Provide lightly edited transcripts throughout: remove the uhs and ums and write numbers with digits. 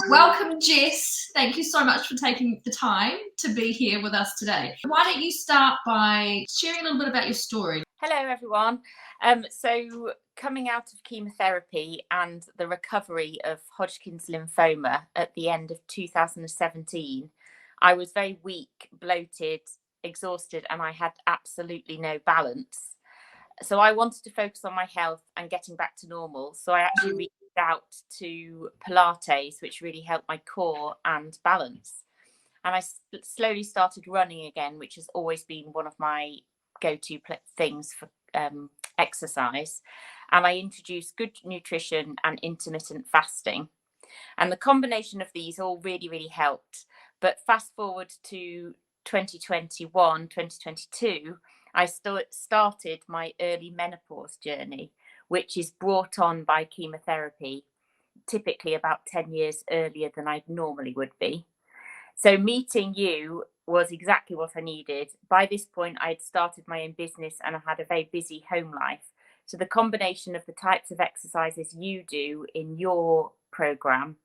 Welcome, Jess. Thank you so much for taking the time to be here with us today. Why don't you start by sharing a little bit about your story? Hello, everyone. So coming out of chemotherapy and the recovery of Hodgkins lymphoma at the end of 2017, I was very weak, bloated, exhausted, and I had absolutely no balance. So I wanted to focus on my health and getting back to normal. So I actually reached out to Pilates, which really helped my core and balance. And I slowly started running again, which has always been one of my go-to things for exercise. And I introduced good nutrition and intermittent fasting. And the combination of these all really, really helped. But fast forward to 2021, 2022, I still started my early menopause journey, which is brought on by chemotherapy, typically about 10 years earlier than I normally would be. So meeting you was exactly what I needed. By this point, I had started my own business and I had a very busy home life. So the combination of the types of exercises you do in your program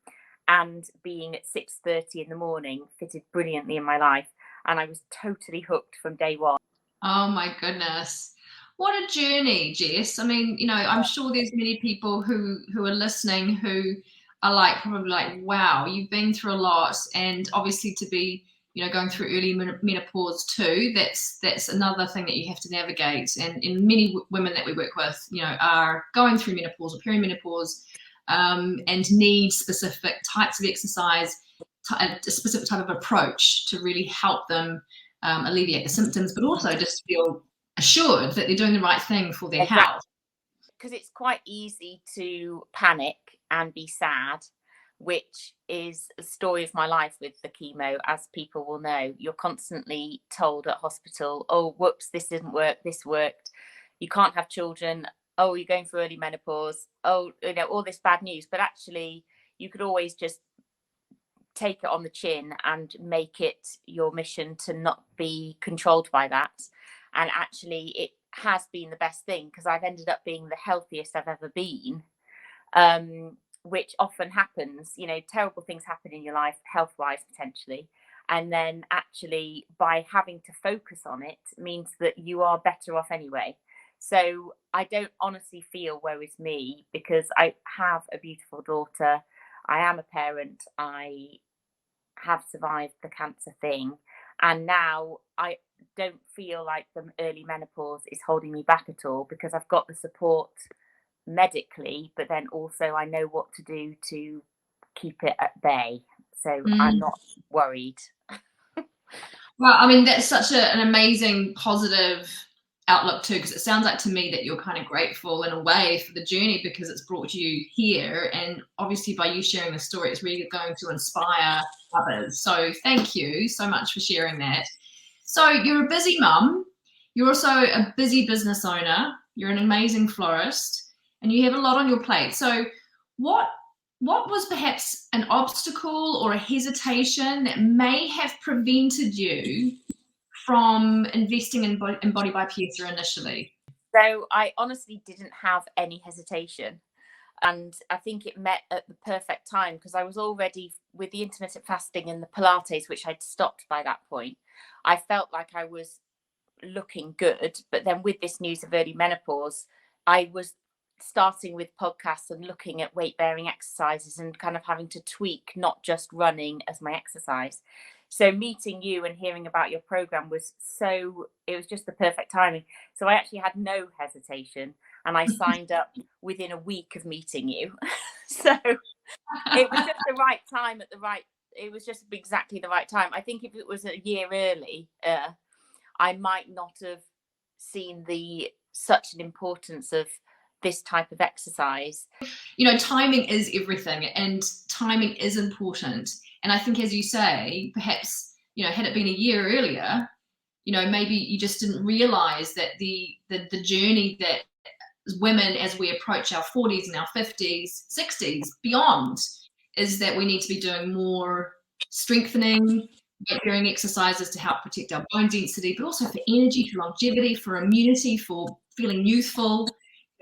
and being at 6:30 in the morning fitted brilliantly in my life. And I was totally hooked from day one. Oh my goodness. What a journey, Jess. I mean, I'm sure there's many people who are listening who are probably like, wow, you've been through a lot, and obviously to be, going through early menopause too, that's another thing that you have to navigate. And many women that we work with, are going through menopause or perimenopause, and need specific types of exercise, a specific type of approach to really help them alleviate the symptoms, but also just feel assured that they're doing the right thing for their health. Because it's quite easy to panic and be sad, which is the story of my life with the chemo. As people will know, you're constantly told at hospital, oh, whoops, this didn't work, this worked. You can't have children. Oh, you're going through early menopause. Oh, all this bad news. But actually, you could always just take it on the chin and make it your mission to not be controlled by that. And actually, it has been the best thing, because I've ended up being the healthiest I've ever been, which often happens. Terrible things happen in your life, health-wise potentially. And then actually, by having to focus on it means that you are better off anyway. So I don't honestly feel woe is me, because I have a beautiful daughter. I am a parent. I have survived the cancer thing. And now I don't feel like the early menopause is holding me back at all, because I've got the support medically, but then also I know what to do to keep it at bay. So I'm not worried. Well, I mean, that's such an amazing positive outlook too, because it sounds like to me that you're kind of grateful in a way for the journey, because it's brought you here, and obviously by you sharing the story, it's really going to inspire others. So thank you so much for sharing that. So you're a busy mum, you're also a busy business owner, you're an amazing florist, and you have a lot on your plate. So what was perhaps an obstacle or a hesitation that may have prevented you from investing in BODYbyPieta initially? So I honestly didn't have any hesitation. And I think it met at the perfect time, because I was already with the intermittent fasting and the Pilates, which I'd stopped by that point. I felt like I was looking good. But then with this news of early menopause, I was starting with podcasts and looking at weight bearing exercises and kind of having to tweak, not just running as my exercise. So meeting you and hearing about your program it was just the perfect timing. So I actually had no hesitation, and I signed up within a week of meeting you. So it was just the right time it was just exactly the right time. I think if it was a year early, I might not have seen such an importance of this type of exercise. Timing is everything, and timing is important. And I think, as you say, perhaps, had it been a year earlier, maybe you just didn't realize that the journey that women, as we approach our 40s and our 50s, 60s, beyond, is that we need to be doing more strengthening, weight-bearing exercises to help protect our bone density, but also for energy, for longevity, for immunity, for feeling youthful,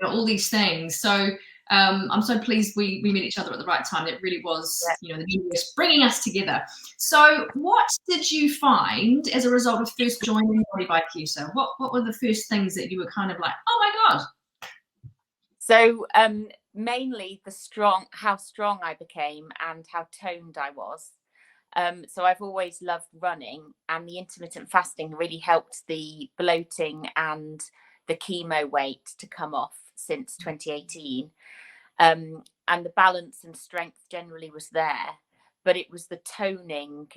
all these things. So I'm so pleased we met each other at the right time. It really was, you know, the universe bringing us together. So what did you find as a result of first joining Body by Pieta? What were the first things that you were kind of like, oh my God? So mainly how strong I became and how toned I was. So I've always loved running, and the intermittent fasting really helped the bloating and the chemo weight to come off since 2018. And the balance and strength generally was there, but it was the toning,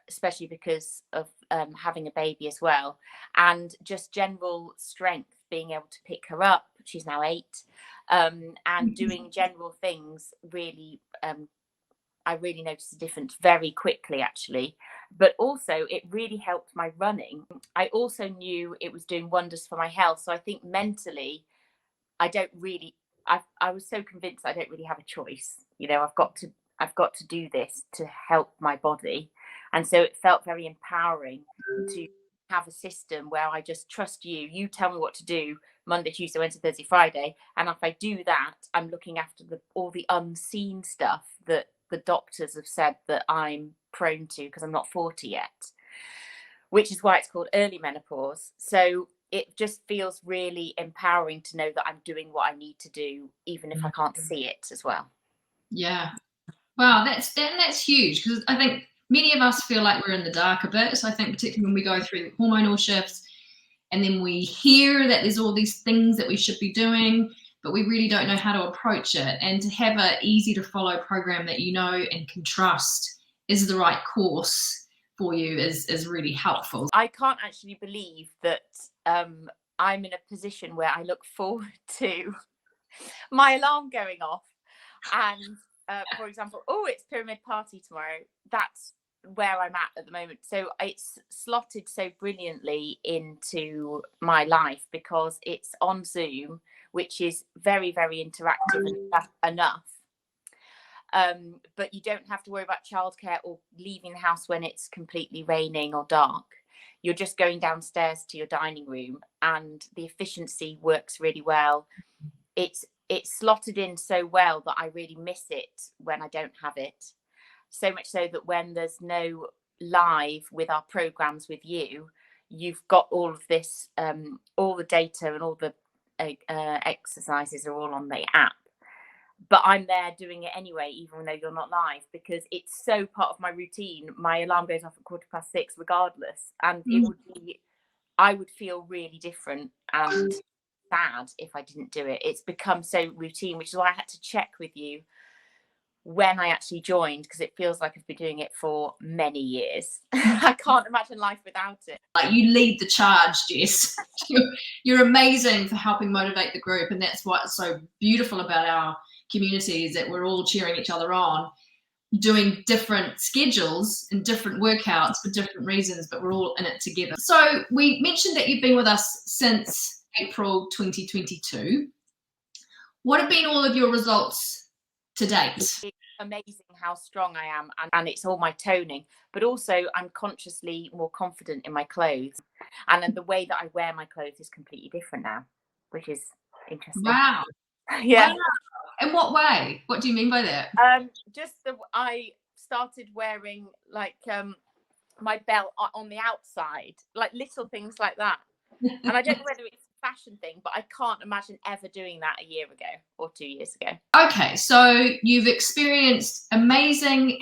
especially because of having a baby as well, and just general strength, being able to pick her up. She's now 8, and doing general things really. I really noticed a difference very quickly, actually. But also, it really helped my running. I also knew it was doing wonders for my health. So I think mentally, I was so convinced I don't really have a choice. You know, I've got to do this to help my body. And so it felt very empowering to have a system where I just trust you tell me what to do Monday, Tuesday, Wednesday, Thursday, Friday, and if I do that, I'm looking after all the unseen stuff that the doctors have said that I'm prone to because I'm not 40 yet, which is why it's called early menopause. So it just feels really empowering to know that I'm doing what I need to do, even if I can't see it as well. Yeah. Wow, that's huge, because I think many of us feel like we're in the dark a bit. So I think particularly when we go through the hormonal shifts and then we hear that there's all these things that we should be doing, but we really don't know how to approach it. And to have an easy to follow program that you know and can trust is the right course for you is really helpful. I can't actually believe that I'm in a position where I look forward to my alarm going off and for example, it's pyramid party tomorrow. That's where I'm at the moment. So it's slotted so brilliantly into my life because it's on Zoom, which is very, very interactive enough. But you don't have to worry about childcare or leaving the house when it's completely raining or dark. You're just going downstairs to your dining room, and the efficiency works really well. It's slotted in so well that I really miss it when I don't have it. So much so that when there's no live with our programs with you, you've got all of this, all the data and all the exercises are all on the app. But I'm there doing it anyway, even though you're not live, because it's so part of my routine. My alarm goes off at 6:15 regardless. And I would feel really different and sad if I didn't do it. It's become so routine, which is why I had to check with you when I actually joined, because it feels like I've been doing it for many years. I can't imagine life without it. Like, you lead the charge, Jess. You're amazing for helping motivate the group, and that's what's so beautiful about our community, is that we're all cheering each other on, doing different schedules and different workouts for different reasons, but we're all in it together. So we mentioned that you've been with us since April 2022. What have been all of your results to date? It's amazing how strong I am, and it's all my toning, but also I'm consciously more confident in my clothes, and then the way that I wear my clothes is completely different now, which is interesting. Wow. Yeah. Wow. In what way? What do you mean by that? I started wearing like my belt on the outside, like little things like that. And I don't know whether it's a fashion thing, but I can't imagine ever doing that a year ago or 2 years ago. Okay, so you've experienced amazing,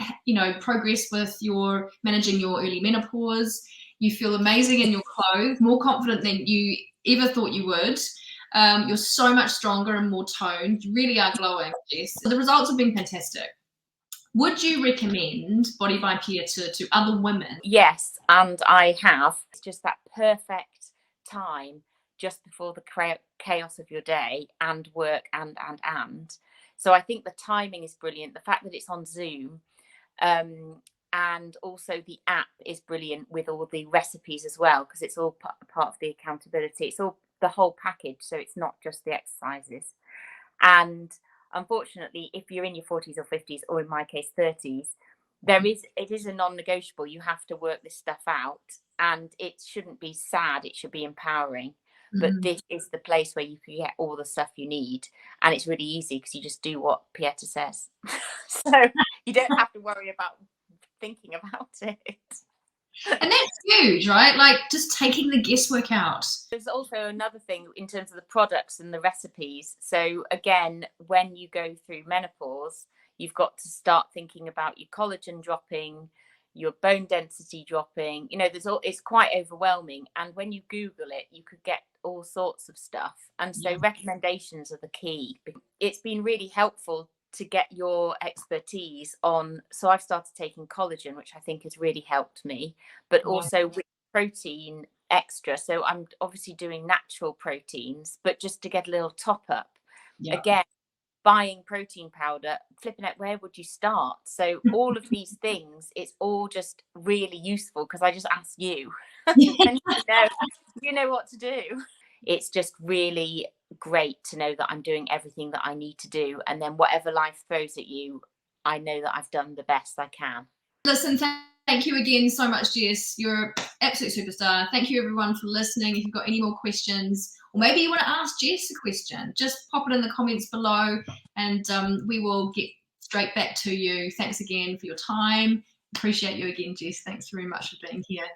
progress with your managing your early menopause. You feel amazing in your clothes, more confident than you ever thought you would. You're so much stronger and more toned. You really are glowing, Jess. The results have been fantastic. Would you recommend Body by Pieta to other women? Yes, and I have. It's just that perfect time just before the chaos of your day and work and. So I think the timing is brilliant. The fact that it's on Zoom, and also the app is brilliant with all the recipes as well, because it's all part of the accountability. It's all the whole package, so it's not just the exercises. And unfortunately, if you're in your 40s or 50s, or in my case 30s, it is a non-negotiable. You have to work this stuff out, and it shouldn't be sad, it should be empowering. But this is the place where you can get all the stuff you need, and it's really easy because you just do what Pieta says. So you don't have to worry about thinking about it. And that's huge, right? Like just taking the guesswork out. There's also another thing in terms of the products and the recipes. So again, when you go through menopause, you've got to start thinking about your collagen dropping, your bone density dropping. You know, it's quite overwhelming. And when you Google it, you could get all sorts of stuff. And so recommendations are the key. It's been really helpful to get your expertise on. So I've started taking collagen, which I think has really helped me, but also with protein extra. So I'm obviously doing natural proteins, but just to get a little top up. Again, buying protein powder, flipping out, where would you start? So all of these things, it's all just really useful because I just ask you and you know what to do. It's just really great to know that I'm doing everything that I need to do, and then whatever life throws at you, I know that I've done the best I can. Listen, thank you again so much, Jess. You're an absolute superstar. Thank you everyone for listening. If you've got any more questions, or maybe you want to ask Jess a question, just pop it in the comments below, and we will get straight back to you. Thanks again for your time. Appreciate you again, Jess. Thanks very much for being here.